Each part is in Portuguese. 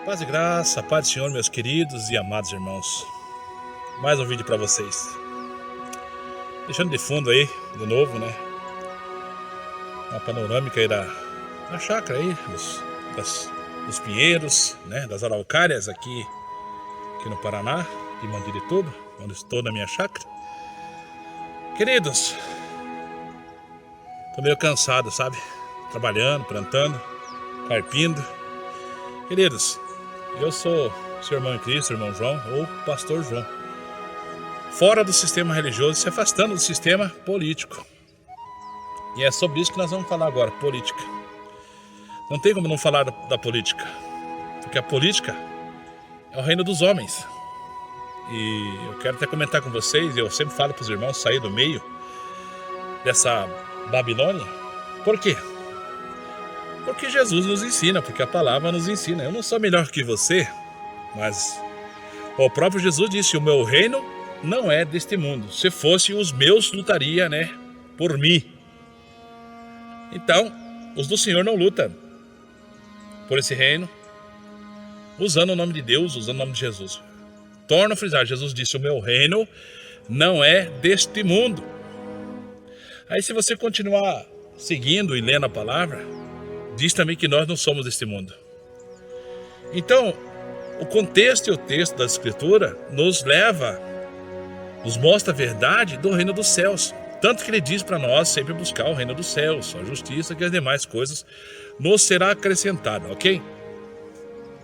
Paz e graça, paz do Senhor, meus queridos e amados irmãos. Mais um vídeo para vocês. Deixando de fundo aí, de novo, né? Uma panorâmica aí da chácara aí, dos pinheiros, né? Das araucárias aqui no Paraná, de Mandirituba, onde estou na minha chácara. Queridos, tô meio cansado, sabe? Trabalhando, plantando, carpindo. Queridos, eu sou seu irmão em Cristo, irmão João, ou pastor João. Fora do sistema religioso, se afastando do sistema político. E é sobre isso que nós vamos falar agora, política. Não tem como não falar da política. Porque a política é o reino dos homens. E eu quero até comentar com vocês, eu sempre falo para os irmãos sair do meio dessa Babilônia. Por quê? Porque Jesus nos ensina, porque a palavra nos ensina. Eu não sou melhor que você, mas o próprio Jesus disse, o meu reino não é deste mundo. Se fosse os meus, lutaria, né, por mim. Então, os do Senhor não lutam por esse reino, usando o nome de Deus, usando o nome de Jesus. Torno a frisar, Jesus disse, o meu reino não é deste mundo. Aí se você continuar seguindo e lendo a palavra, diz também que nós não somos deste mundo. Então, o contexto e o texto da Escritura nos mostra a verdade do reino dos céus. Tanto que ele diz para nós sempre buscar o reino dos céus, a justiça, que as demais coisas nos será acrescentada, ok?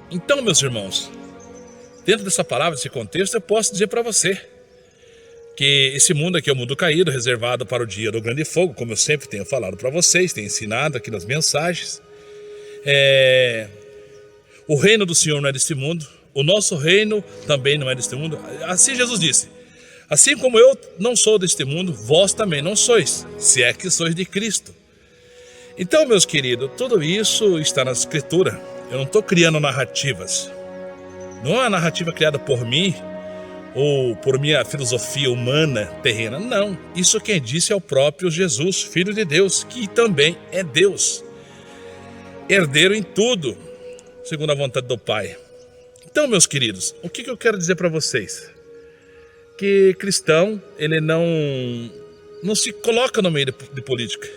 Então, meus irmãos, dentro dessa palavra, desse contexto, eu posso dizer para você que esse mundo aqui é o mundo caído, reservado para o dia do grande fogo, como eu sempre tenho falado para vocês, tenho ensinado aqui nas mensagens. O reino do Senhor não é deste mundo, o nosso reino também não é deste mundo. Assim Jesus disse, assim como eu não sou deste mundo, vós também não sois, se é que sois de Cristo. Então, meus queridos, tudo isso está na Escritura. Eu não estou criando narrativas. Não é uma narrativa criada por mim ou por minha filosofia humana terrena. Não, isso quem disse é o próprio Jesus, Filho de Deus, que também é Deus. Herdeiro em tudo, segundo a vontade do Pai. Então, meus queridos, o que eu quero dizer para vocês? Que cristão, ele não se coloca no meio de política.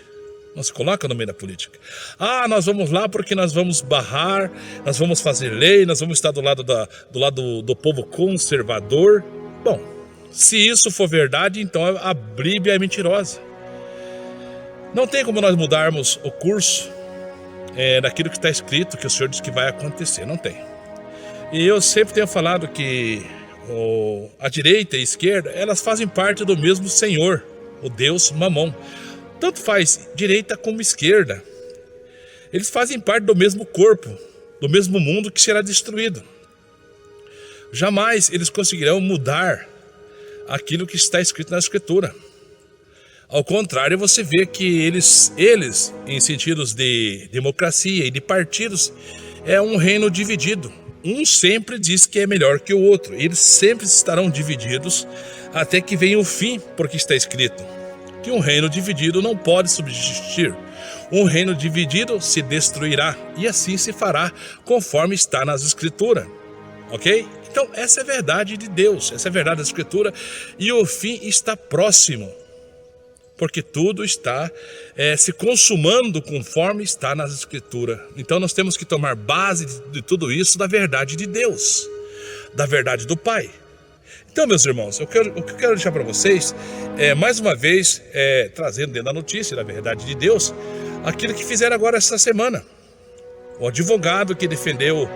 Não se coloca no meio da política. Ah, nós vamos lá porque nós vamos barrar, nós vamos fazer lei, nós vamos estar do lado do povo conservador. Bom, se isso for verdade, então a Bíblia é mentirosa. Não tem como nós mudarmos o curso daquilo que está escrito, que o Senhor diz que vai acontecer. Não tem. E eu sempre tenho falado que a direita e a esquerda, elas fazem parte do mesmo Senhor, o Deus Mamon. Tanto faz direita como esquerda. Eles fazem parte do mesmo corpo, do mesmo mundo que será destruído. Jamais eles conseguirão mudar aquilo que está escrito na Escritura. Ao contrário, você vê que eles em sentidos de democracia e de partidos, é um reino dividido. Um sempre diz que é melhor que o outro. Eles sempre estarão divididos até que venha o fim, porque está escrito que um reino dividido não pode subsistir. Um reino dividido se destruirá, e assim se fará conforme está nas Escrituras. Ok? Então essa é a verdade de Deus, essa é a verdade da Escritura, e o fim está próximo. Porque tudo está se consumando conforme está nas Escrituras. Então nós temos que tomar base de tudo isso da verdade de Deus, da verdade do Pai. Então, meus irmãos, o que eu quero deixar para vocês mais uma vez, trazendo dentro da notícia, da verdade de Deus, aquilo que fizeram agora essa semana. O advogado que defendeu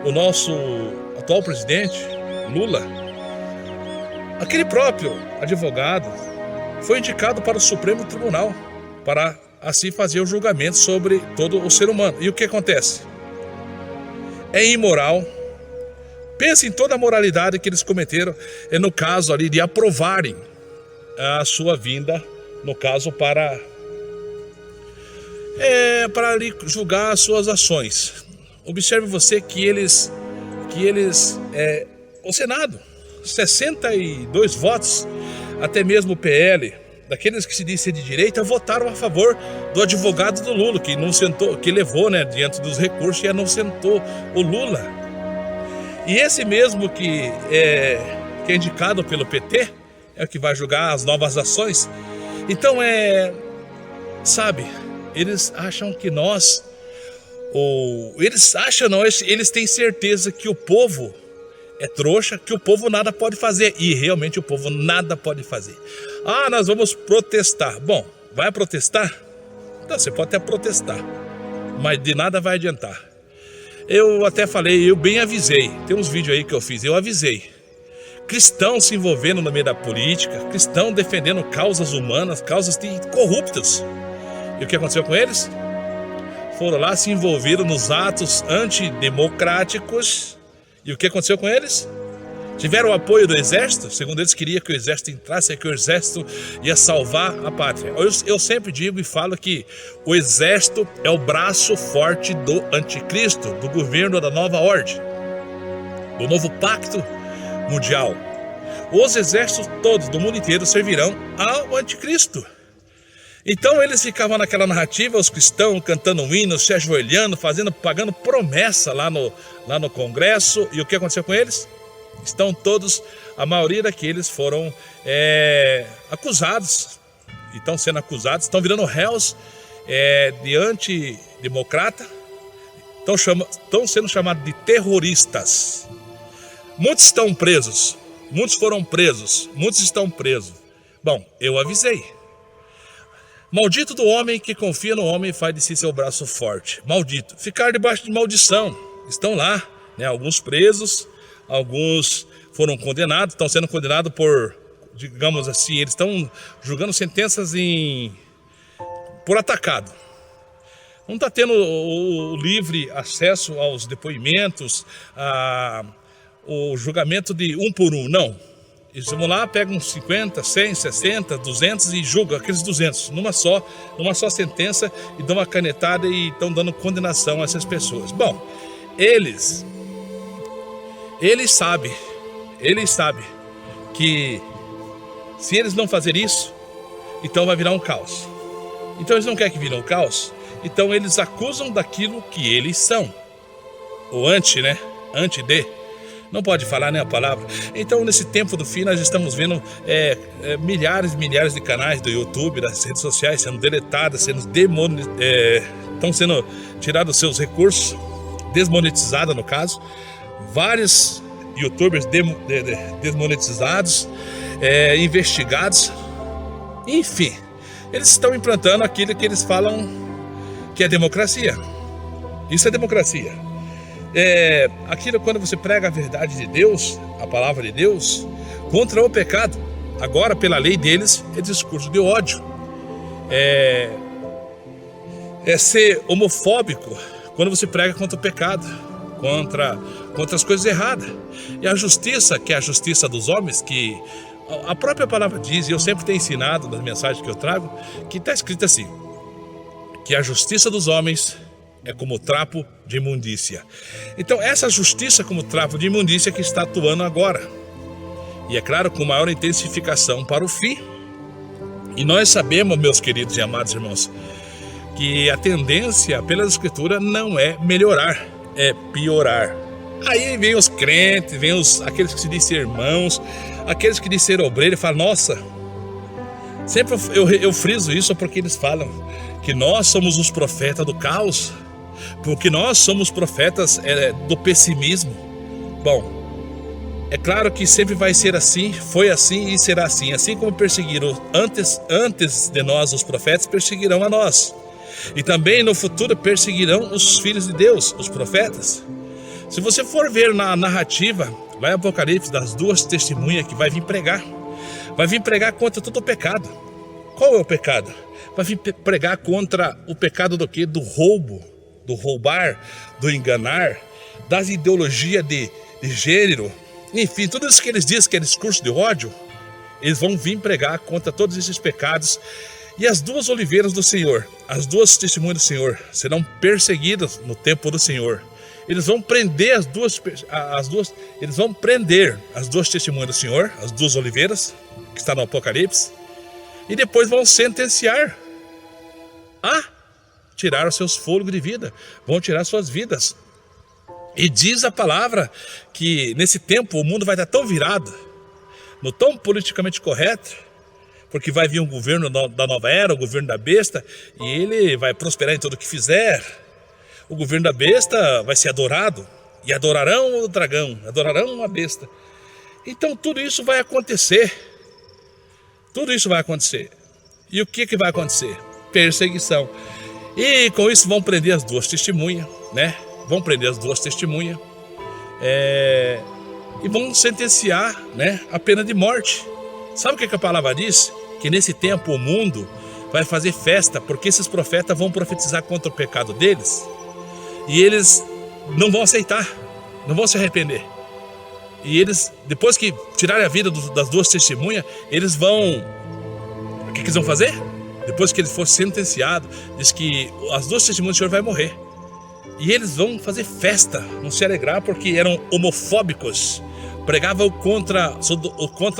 o nosso atual presidente, Lula, aquele próprio advogado foi indicado para o Supremo Tribunal, para assim fazer o julgamento sobre todo o ser humano. E o que acontece? É imoral. Pense em toda a moralidade que eles cometeram, no caso ali de aprovarem a sua vinda, no caso para ali julgar as suas ações. Observe você que o Senado, 62 votos, até mesmo o PL, daqueles que se dizem de direita, votaram a favor do advogado do Lula, que não sentou, que levou, né, diante dos recursos e não sentou o Lula. E esse mesmo que é indicado pelo PT é o que vai julgar as novas ações. Então sabe, eles acham que eles têm certeza que o povo é trouxa, que o povo nada pode fazer. E realmente o povo nada pode fazer. Ah, nós vamos protestar. Bom, vai protestar? Então, você pode até protestar, mas de nada vai adiantar. Eu até falei, eu bem avisei. Tem uns vídeos aí que eu fiz, eu avisei. Cristãos se envolvendo no meio da política, cristãos defendendo causas humanas, causas corruptas. E o que aconteceu com eles? Foram lá, se envolveram nos atos antidemocráticos. E o que aconteceu com eles? Tiveram o apoio do exército. Segundo eles, queria que o exército entrasse, que o exército ia salvar a pátria. Eu sempre digo e falo que o exército é o braço forte do anticristo, do governo da nova ordem, do novo pacto mundial. Os exércitos todos do mundo inteiro servirão ao anticristo. Então eles ficavam naquela narrativa, os cristãos cantando um hino, se ajoelhando, pagando promessa lá no Congresso. E o que aconteceu com eles? Estão todos, a maioria daqueles foram acusados, e estão sendo acusados, estão virando réus de antidemocrata, estão sendo chamados de terroristas. Muitos estão presos, muitos foram presos, muitos estão presos. Bom, eu avisei. Maldito do homem que confia no homem e faz de si seu braço forte. Maldito. Ficar debaixo de maldição. Estão lá, né? Alguns presos, alguns foram condenados, estão sendo condenados por, digamos assim, eles estão julgando sentenças por atacado. Não está tendo o livre acesso aos depoimentos, o julgamento de um por um, não. Eles vão lá, pegam 50, 100, 60, 200 e julgam aqueles 200 numa só sentença e dão uma canetada e estão dando condenação a essas pessoas. Bom, eles sabem que se eles não fazerem isso, então vai virar um caos. Então eles não querem que vire um caos, então eles acusam daquilo que eles são. O anti de. Não pode falar, né, a palavra. Então, nesse tempo do fim, nós estamos vendo milhares de canais do YouTube, das redes sociais sendo deletadas, estão sendo tirados seus recursos, desmonetizados no caso. Vários YouTubers desmonetizados, investigados. Enfim, eles estão implantando aquilo que eles falam que é democracia. Isso é democracia. Aquilo quando você prega a verdade de Deus, a palavra de Deus, contra o pecado. Agora, pela lei deles, é discurso de ódio. É ser homofóbico quando você prega contra o pecado, contra as coisas erradas. E a justiça, que é a justiça dos homens, que a própria palavra diz, e eu sempre tenho ensinado nas mensagens que eu trago, que está escrito assim, que a justiça dos homens é como trapo de imundícia. Então, essa justiça como trapo de imundícia que está atuando agora. E é claro, com maior intensificação para o fim. E nós sabemos, meus queridos e amados irmãos, que a tendência pela Escritura não é melhorar, é piorar. Aí vem os crentes, vem aqueles que se dizem irmãos, aqueles que dizem ser obreiro e falam, nossa, sempre eu friso isso porque eles falam que nós somos os profetas do caos, porque nós somos profetas do pessimismo. Bom, é claro que sempre vai ser assim, foi assim e será assim. Assim como perseguiram antes de nós os profetas, perseguirão a nós. E também no futuro perseguirão os filhos de Deus, os profetas. Se você for ver na narrativa, lá em Apocalipse, das duas testemunhas que vai vir pregar contra todo o pecado. Qual é o pecado? Vai vir pregar contra o pecado do quê? Do roubo, do roubar, do enganar, das ideologias de gênero, enfim, tudo isso que eles dizem que é discurso de ódio, eles vão vir pregar contra todos esses pecados. E as duas oliveiras do Senhor, as duas testemunhas do Senhor, serão perseguidas no tempo do Senhor. Eles vão prender eles vão prender as duas testemunhas do Senhor, as duas oliveiras, que está no Apocalipse, e depois vão sentenciar a tirar os seus fôlegos de vida, vão tirar suas vidas. E diz a palavra que nesse tempo o mundo vai estar tão virado, no tão politicamente correto, porque vai vir um governo da nova era, o governo da besta, e ele vai prosperar em tudo o que fizer. O governo da besta vai ser adorado, e adorarão o dragão, adorarão a besta. Então tudo isso vai acontecer. Tudo isso vai acontecer. E o que vai acontecer? Perseguição. E com isso vão prender as duas testemunhas, né? Vão prender as duas testemunhas. E vão sentenciar, né, a pena de morte. Sabe o que a palavra diz? Que nesse tempo o mundo vai fazer festa, porque esses profetas vão profetizar contra o pecado deles. E eles não vão aceitar, não vão se arrepender. E eles, depois que tirarem a vida das duas testemunhas, eles vão... O que eles vão fazer? Depois que eles forem sentenciados, diz que as duas testemunhas do Senhor vai morrer. E eles vão fazer festa, vão se alegrar, porque eram homofóbicos. Pregavam contra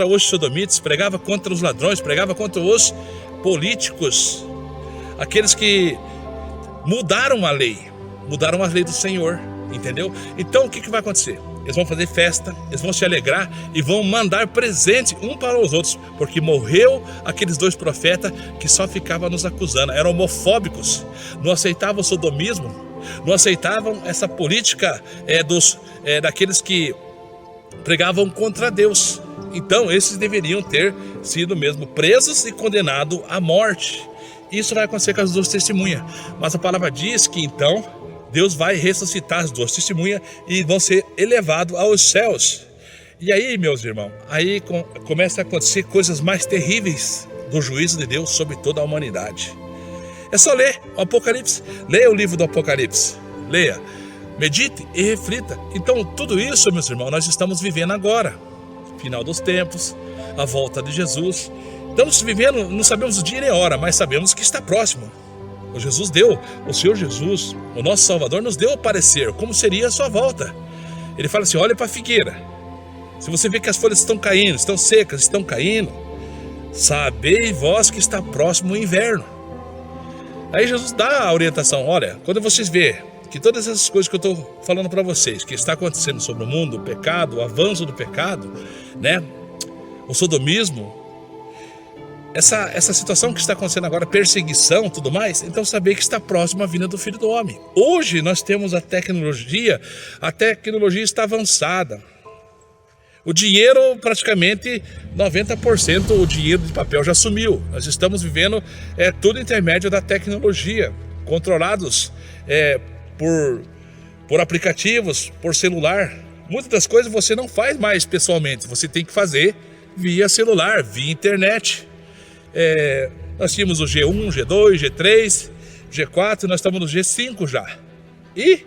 os sodomitas, pregavam contra os ladrões, pregavam contra os políticos. Aqueles que mudaram a lei do Senhor, entendeu? Então o que vai acontecer? Eles vão fazer festa, eles vão se alegrar e vão mandar presente um para os outros, porque morreu aqueles dois profetas que só ficavam nos acusando, eram homofóbicos, não aceitavam o sodomismo, não aceitavam essa política daqueles que pregavam contra Deus. Então esses deveriam ter sido mesmo presos e condenados à morte. Isso vai acontecer com as duas testemunhas, mas a palavra diz que então Deus vai ressuscitar as duas testemunhas e vão ser elevados aos céus. E aí, meus irmãos, aí começa a acontecer coisas mais terríveis do juízo de Deus sobre toda a humanidade. É só ler o Apocalipse, leia o livro do Apocalipse, leia, medite e reflita. Então tudo isso, meus irmãos, nós estamos vivendo agora, final dos tempos, a volta de Jesus. Estamos vivendo, não sabemos o dia nem a hora, mas sabemos que está próximo. O Senhor Jesus, o nosso Salvador, nos deu a parecer como seria a sua volta. Ele fala assim: olha para a figueira, se você vê que as folhas estão caindo, estão secas, estão caindo, sabei vós que está próximo o inverno. Aí Jesus dá a orientação: olha, quando vocês verem que todas essas coisas que eu estou falando para vocês, que está acontecendo sobre o mundo, o pecado, o avanço do pecado, né, o sodomismo, essa situação que está acontecendo agora, perseguição, tudo mais, então saber que está próximo a vinda do Filho do Homem. Hoje nós temos a tecnologia está avançada. O dinheiro, praticamente 90% o dinheiro de papel já sumiu. Nós estamos vivendo tudo intermédio da tecnologia, controlados por aplicativos, por celular. Muitas das coisas você não faz mais pessoalmente, você tem que fazer via celular, via internet. Nós tínhamos o G1, G2, G3, G4, nós estamos no G5 já. E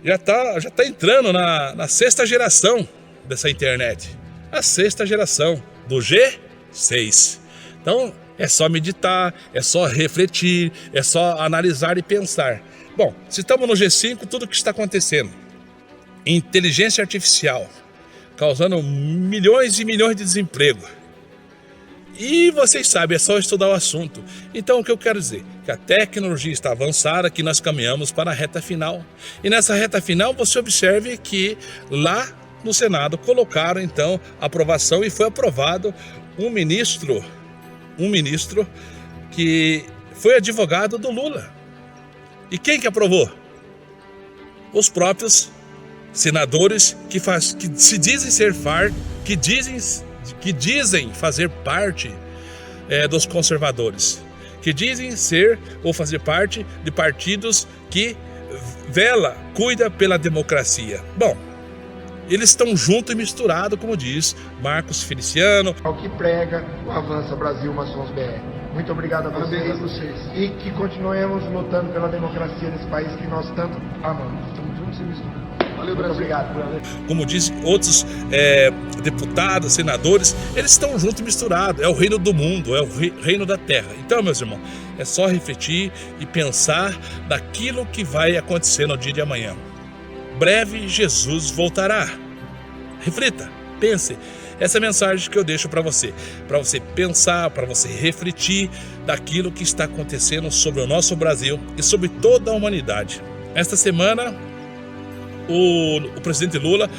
já tá entrando na sexta geração dessa internet. A sexta geração do G6. Então é só meditar, é só refletir, é só analisar e pensar. Bom, se estamos no G5, tudo o que está acontecendo, inteligência artificial, causando milhões e milhões de desemprego. E vocês sabem, é só estudar o assunto. Então o que eu quero dizer? Que a tecnologia está avançada, que nós caminhamos para a reta final. E nessa reta final você observe que lá no Senado colocaram então a aprovação e foi aprovado um ministro que foi advogado do Lula. E quem que aprovou? Os próprios senadores que se dizem que dizem fazer parte dos conservadores, que dizem ser ou fazer parte de partidos que cuida pela democracia. Bom, eles estão juntos e misturados, como diz Marcos Feliciano. Ao que prega o Avança Brasil Maçons BR. Muito obrigado a vocês. E que continuemos lutando pela democracia nesse país que nós tanto amamos. Estamos juntos e misturados. Valeu, Brasil. Obrigado. Como dizem outros deputados, senadores, eles estão juntos e misturados. É o reino do mundo, é o reino da terra. Então, meus irmãos, é só refletir e pensar naquilo que vai acontecer no dia de amanhã. Breve Jesus voltará. Reflita, pense. Essa é a mensagem que eu deixo para você pensar, para você refletir daquilo que está acontecendo sobre o nosso Brasil e sobre toda a humanidade. Esta semana, o presidente Lula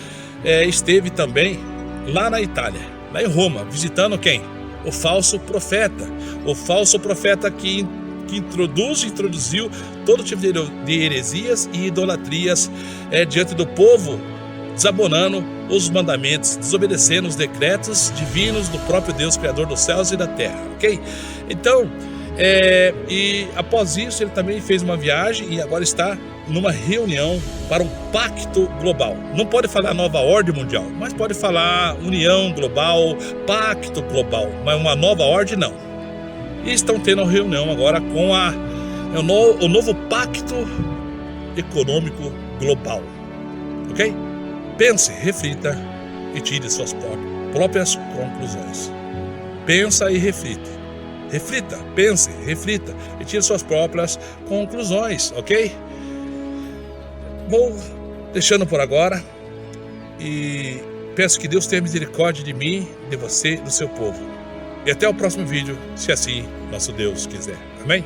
esteve também lá na Itália, lá em Roma, visitando quem? O falso profeta que introduziu todo tipo de heresias e idolatrias diante do povo, desabonando os mandamentos, desobedecendo os decretos divinos do próprio Deus, Criador dos céus e da terra, ok? Então, e após isso ele também fez uma viagem e agora está numa reunião para um pacto global. Não pode falar nova ordem mundial, mas pode falar união global, pacto global, mas uma nova ordem não. E estão tendo uma reunião agora com o novo pacto econômico global, ok? Pense, reflita e tire suas próprias conclusões. Pensa e reflita. Reflita, pense, reflita e tire suas próprias conclusões, ok? Vou deixando por agora e peço que Deus tenha misericórdia de mim, de você e do seu povo. E até o próximo vídeo, se assim nosso Deus quiser. Amém?